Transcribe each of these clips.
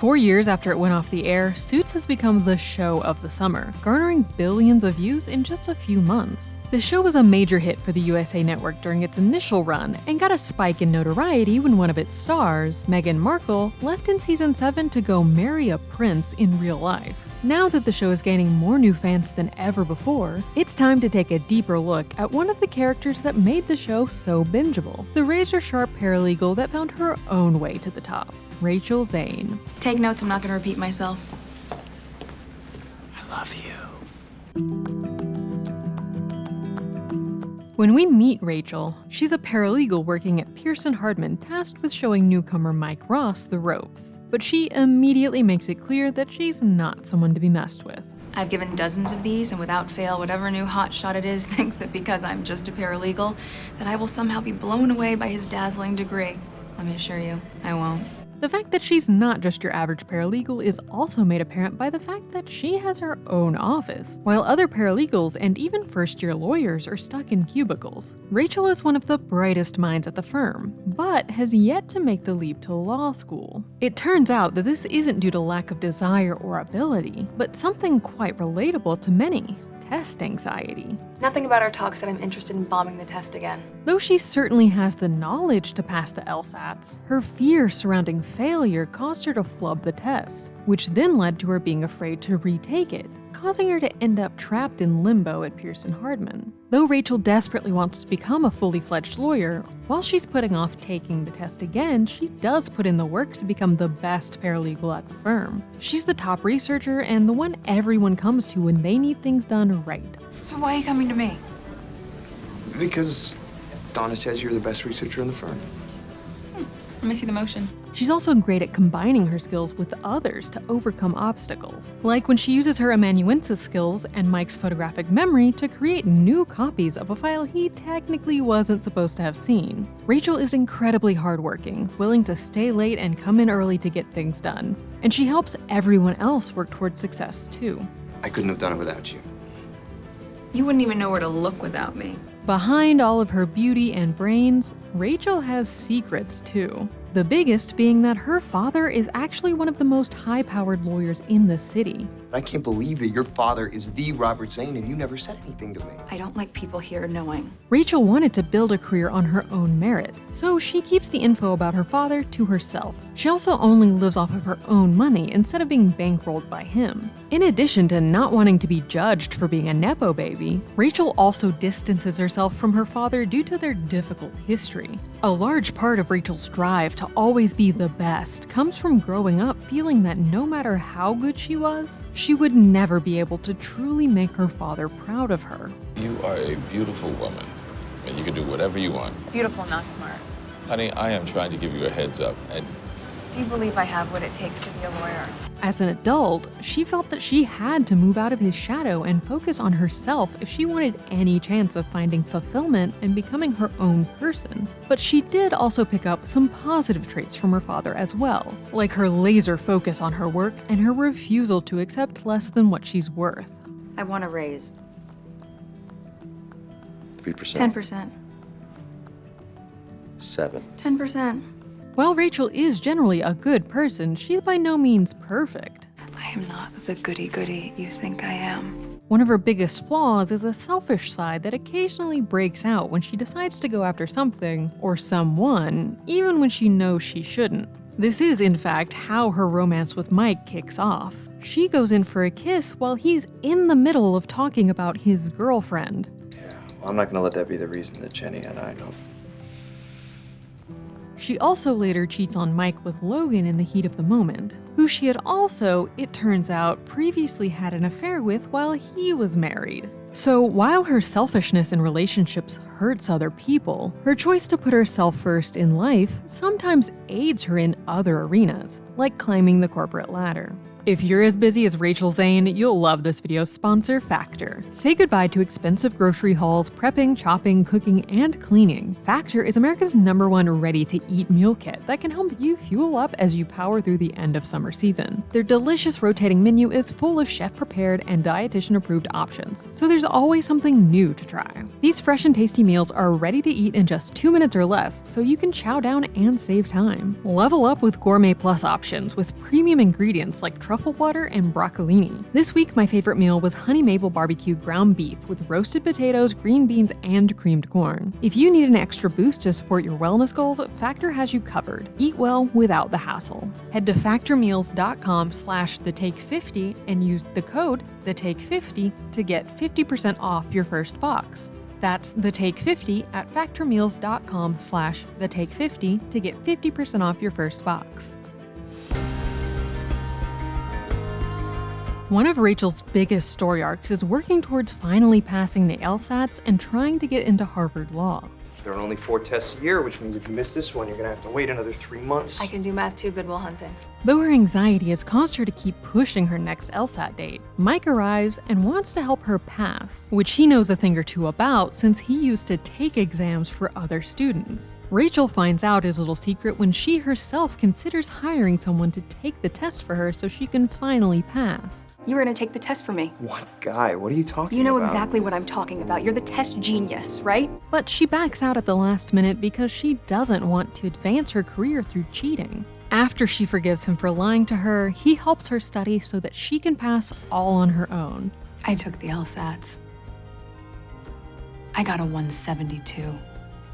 4 years after it went off the air, Suits has become the show of the summer, garnering billions of views in just a few months. The show was a major hit for the USA Network during its initial run and got a spike in notoriety when one of its stars, Meghan Markle, left in season 7 to go marry a prince in real life. Now that the show is gaining more new fans than ever before, it's time to take a deeper look at one of the characters that made the show so bingeable, the razor-sharp paralegal that found her own way to the top, Rachel Zane. Take notes, I'm not going to repeat myself. I love you. When we meet Rachel, she's a paralegal working at Pearson Hardman tasked with showing newcomer Mike Ross the ropes. But she immediately makes it clear that she's not someone to be messed with. I've given dozens of these, and without fail, whatever new hotshot it is thinks that because I'm just a paralegal, that I will somehow be blown away by his dazzling degree. Let me assure you, I won't. The fact that she's not just your average paralegal is also made apparent by the fact that she has her own office, while other paralegals and even first-year lawyers are stuck in cubicles. Rachel is one of the brightest minds at the firm, but has yet to make the leap to law school. It turns out that this isn't due to lack of desire or ability, but something quite relatable to many: test anxiety. Nothing about our talk said I'm interested in bombing the test again. Though she certainly has the knowledge to pass the LSATs, her fear surrounding failure caused her to flub the test, which then led to her being afraid to retake it, causing her to end up trapped in limbo at Pearson Hardman. Though Rachel desperately wants to become a fully fledged lawyer, while she's putting off taking the test again, she does put in the work to become the best paralegal at the firm. She's the top researcher and the one everyone comes to when they need things done right. So why are you coming to me? Because Donna says you're the best researcher in the firm. Let me see the motion. She's also great at combining her skills with others to overcome obstacles, like when she uses her amanuensis skills and Mike's photographic memory to create new copies of a file he technically wasn't supposed to have seen. Rachel is incredibly hardworking, willing to stay late and come in early to get things done, and she helps everyone else work towards success too. I couldn't have done it without you. You wouldn't even know where to look without me. Behind all of her beauty and brains, Rachel has secrets too. The biggest being that her father is actually one of the most high-powered lawyers in the city. I can't believe that your father is the Robert Zane and you never said anything to me. I don't like people here knowing. Rachel wanted to build a career on her own merit, so she keeps the info about her father to herself. She also only lives off of her own money instead of being bankrolled by him. In addition to not wanting to be judged for being a nepo baby, Rachel also distances herself from her father due to their difficult history. A large part of Rachel's drive to always be the best comes from growing up feeling that no matter how good she was, she would never be able to truly make her father proud of her. You are a beautiful woman, and you can do whatever you want. Beautiful, not smart. Honey, I am trying to give you a heads up, and Do you believe I have what it takes to be a lawyer? As an adult, she felt that she had to move out of his shadow and focus on herself if she wanted any chance of finding fulfillment and becoming her own person. But she did also pick up some positive traits from her father as well, like her laser focus on her work and her refusal to accept less than what she's worth. I want a raise. 3%. 10%. 7. 10%. While Rachel is generally a good person, she's by no means perfect. I am not the goody-goody you think I am. One of her biggest flaws is a selfish side that occasionally breaks out when she decides to go after something, or someone, even when she knows she shouldn't. This is, in fact, how her romance with Mike kicks off. She goes in for a kiss while he's in the middle of talking about his girlfriend. Yeah, well, I'm not going to let that be the reason that Jenny and I don't. She also later cheats on Mike with Logan in the heat of the moment, who she had also, it turns out, previously had an affair with while he was married. So while her selfishness in relationships hurts other people, her choice to put herself first in life sometimes aids her in other arenas, like climbing the corporate ladder. If you're as busy as Rachel Zane, you'll love this video's sponsor, Factor. Say goodbye to expensive grocery hauls, prepping, chopping, cooking, and cleaning. Factor is America's #1 ready-to-eat meal kit that can help you fuel up as you power through the end of summer season. Their delicious rotating menu is full of chef-prepared and dietitian-approved options, so there's always something new to try. These fresh and tasty meals are ready to eat in just 2 minutes or less, so you can chow down and save time. Level up with Gourmet Plus options with premium ingredients like truffle butter and broccolini. This week, my favorite meal was honey maple barbecue ground beef with roasted potatoes, green beans, and creamed corn. If you need an extra boost to support your wellness goals, Factor has you covered. Eat well without the hassle. Head to factormeals.com/thetake50 and use the code thetake50 to get 50% off your first box. That's thetake50 at factormeals.com/thetake50 to get 50% off your first box. One of Rachel's biggest story arcs is working towards finally passing the LSATs and trying to get into Harvard Law. There are only 4 tests a year, which means if you miss this one, you're gonna have to wait another 3 months. I can do math too, Good Will Hunting. Though her anxiety has caused her to keep pushing her next LSAT date, Mike arrives and wants to help her pass, which he knows a thing or two about since he used to take exams for other students. Rachel finds out his little secret when she herself considers hiring someone to take the test for her so she can finally pass. You were gonna take the test for me. What guy? What are you talking about? You know exactly what I'm talking about. You're the test genius, right? But she backs out at the last minute because she doesn't want to advance her career through cheating. After she forgives him for lying to her, he helps her study so that she can pass all on her own. I took the LSATs. I got a 172.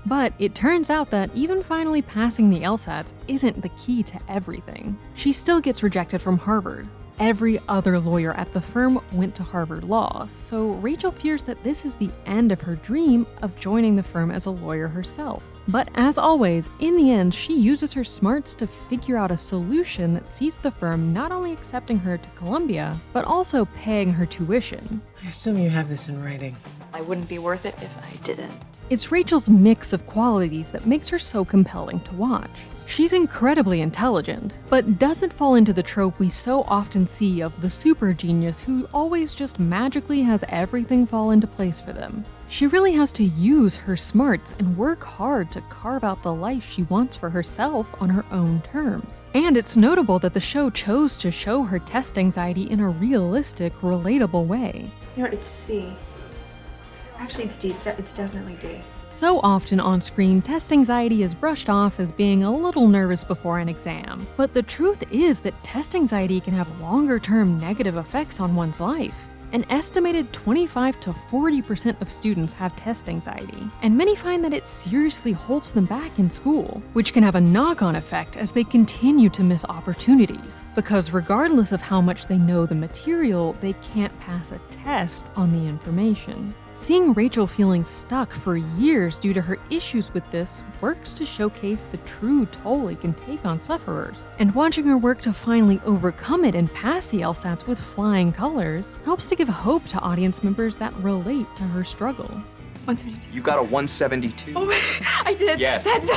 But it turns out that even finally passing the LSATs isn't the key to everything. She still gets rejected from Harvard. Every other lawyer at the firm went to Harvard Law, so Rachel fears that this is the end of her dream of joining the firm as a lawyer herself. But as always, in the end, she uses her smarts to figure out a solution that sees the firm not only accepting her to Columbia, but also paying her tuition. I assume you have this in writing. I wouldn't be worth it if I didn't. It's Rachel's mix of qualities that makes her so compelling to watch. She's incredibly intelligent, but doesn't fall into the trope we so often see of the super genius who always just magically has everything fall into place for them. She really has to use her smarts and work hard to carve out the life she wants for herself on her own terms. And it's notable that the show chose to show her test anxiety in a realistic, relatable way. You know what, it's C. Actually, it's D. It's definitely D. So often on screen, test anxiety is brushed off as being a little nervous before an exam. But the truth is that test anxiety can have longer-term negative effects on one's life. An estimated 25 to 40% of students have test anxiety, and many find that it seriously holds them back in school, which can have a knock-on effect as they continue to miss opportunities, because regardless of how much they know the material, they can't pass a test on the information. Seeing Rachel feeling stuck for years due to her issues with this works to showcase the true toll it can take on sufferers. And watching her work to finally overcome it and pass the LSATs with flying colors helps to give hope to audience members that relate to her struggle. 172. You got a 172? Oh, I did. Yes. That's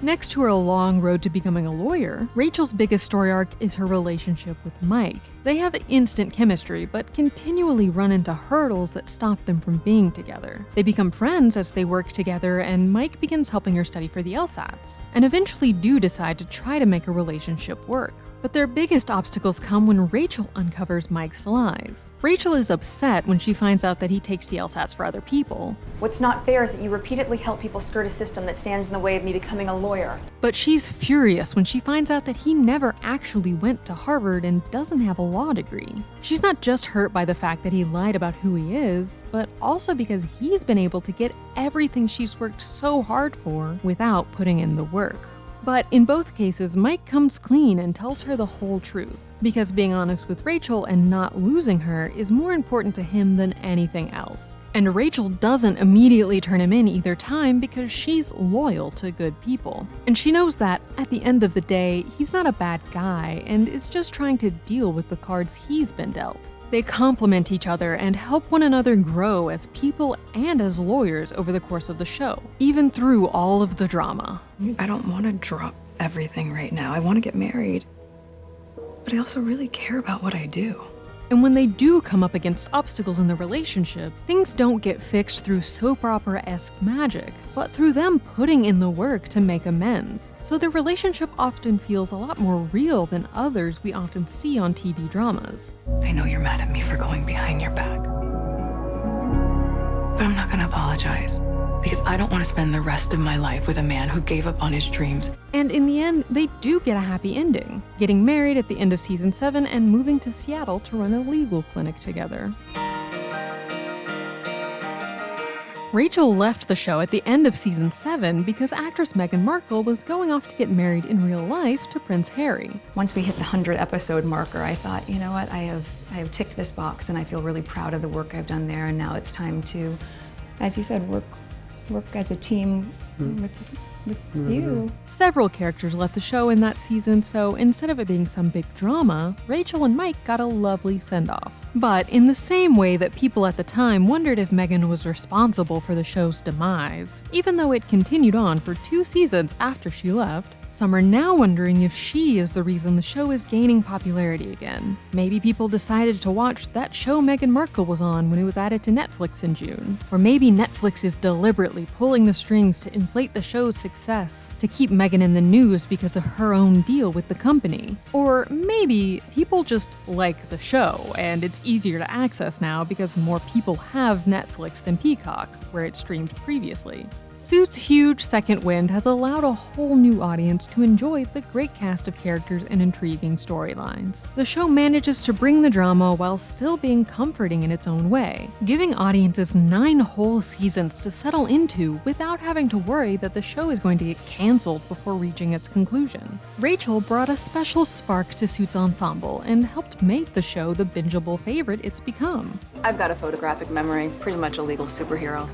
Next to her long road to becoming a lawyer, Rachel's biggest story arc is her relationship with Mike. They have instant chemistry, but continually run into hurdles that stop them from being together. They become friends as they work together, and Mike begins helping her study for the LSATs, and eventually do decide to try to make a relationship work. But their biggest obstacles come when Rachel uncovers Mike's lies. Rachel is upset when she finds out that he takes the LSATs for other people. What's not fair is that you repeatedly help people skirt a system that stands in the way of me becoming a lawyer. But she's furious when she finds out that he never actually went to Harvard and doesn't have a law degree. She's not just hurt by the fact that he lied about who he is, but also because he's been able to get everything she's worked so hard for without putting in the work. But in both cases, Mike comes clean and tells her the whole truth, because being honest with Rachel and not losing her is more important to him than anything else. And Rachel doesn't immediately turn him in either time because she's loyal to good people. And she knows that, at the end of the day, he's not a bad guy and is just trying to deal with the cards he's been dealt. They complement each other and help one another grow as people and as lawyers over the course of the show, even through all of the drama. I don't want to drop everything right now. I want to get married. But I also really care about what I do. And when they do come up against obstacles in the relationship, things don't get fixed through soap opera-esque magic, but through them putting in the work to make amends. So their relationship often feels a lot more real than others we often see on TV dramas. I know you're mad at me for going behind your back. But I'm not gonna apologize, because I don't want to spend the rest of my life with a man who gave up on his dreams. And in the end, they do get a happy ending, getting married at the end of season 7 and moving to Seattle to run a legal clinic together. Rachel left the show at the end of season 7 because actress Meghan Markle was going off to get married in real life to Prince Harry. Once we hit the 100 episode marker, I thought, you know what, I have ticked this box and I feel really proud of the work I've done there, and now it's time to, as you said, work as a team with you. Several characters left the show in that season, so instead of it being some big drama, Rachel and Mike got a lovely send-off. But in the same way that people at the time wondered if Meghan was responsible for the show's demise, even though it continued on for 2 seasons after she left, some are now wondering if she is the reason the show is gaining popularity again. Maybe people decided to watch that show Meghan Markle was on when it was added to Netflix in June. Or maybe Netflix is deliberately pulling the strings to inflate the show's success, to keep Meghan in the news because of her own deal with the company. Or maybe people just like the show, and it's easier to access now because more people have Netflix than Peacock, where it streamed previously. Suits' huge second wind has allowed a whole new audience to enjoy the great cast of characters and intriguing storylines. The show manages to bring the drama while still being comforting in its own way, giving audiences 9 whole seasons to settle into without having to worry that the show is going to get cancelled before reaching its conclusion. Rachel brought a special spark to Suits' ensemble and helped make the show the bingeable favorite it's become. I've got a photographic memory, pretty much a legal superhero.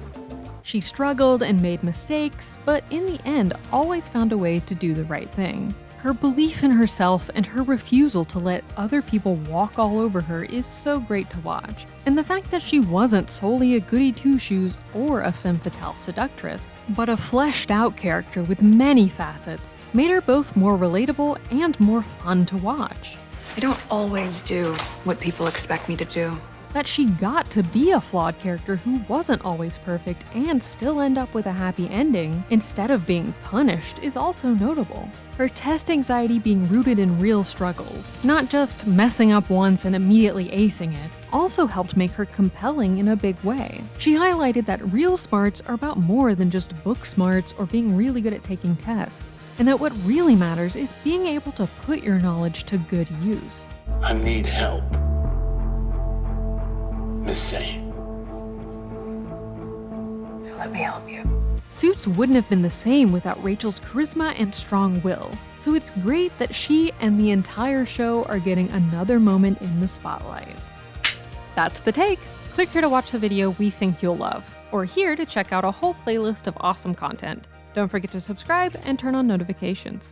She struggled and made mistakes, but in the end always found a way to do the right thing. Her belief in herself and her refusal to let other people walk all over her is so great to watch. And the fact that she wasn't solely a goody two-shoes or a femme fatale seductress, but a fleshed out character with many facets, made her both more relatable and more fun to watch. I don't always do what people expect me to do. That she got to be a flawed character who wasn't always perfect and still end up with a happy ending instead of being punished is also notable. Her test anxiety being rooted in real struggles, not just messing up once and immediately acing it, also helped make her compelling in a big way. She highlighted that real smarts are about more than just book smarts or being really good at taking tests, and that what really matters is being able to put your knowledge to good use. I need help, Miss Zane. So let me help you. Suits wouldn't have been the same without Rachel's charisma and strong will, so it's great that she and the entire show are getting another moment in the spotlight. That's The Take. Click here to watch the video we think you'll love, or here to check out a whole playlist of awesome content. Don't forget to subscribe and turn on notifications.